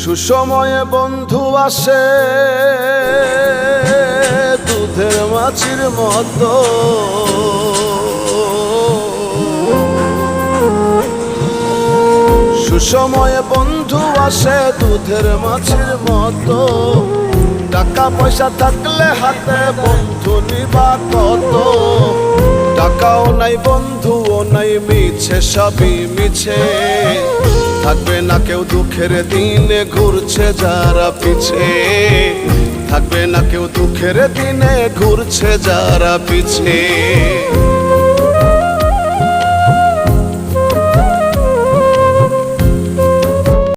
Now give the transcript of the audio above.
সুসময়ে বন্ধু আসে দুধের মাছির মতো, সুসময়ে বন্ধু আসে দুধের মাছির মতো। টাকা পয়সা থাকলে হাতে বন্ধু নিবা কত, টাকাও নাই বন্ধুও নাই, মিছে সবই মিছে। থাকবে না কেউ দুঃখের দিনে ঘুরছে যারা পিছে, থাকবে না কেউ দুঃখের দিনে ঘুরছে যারা পিছে।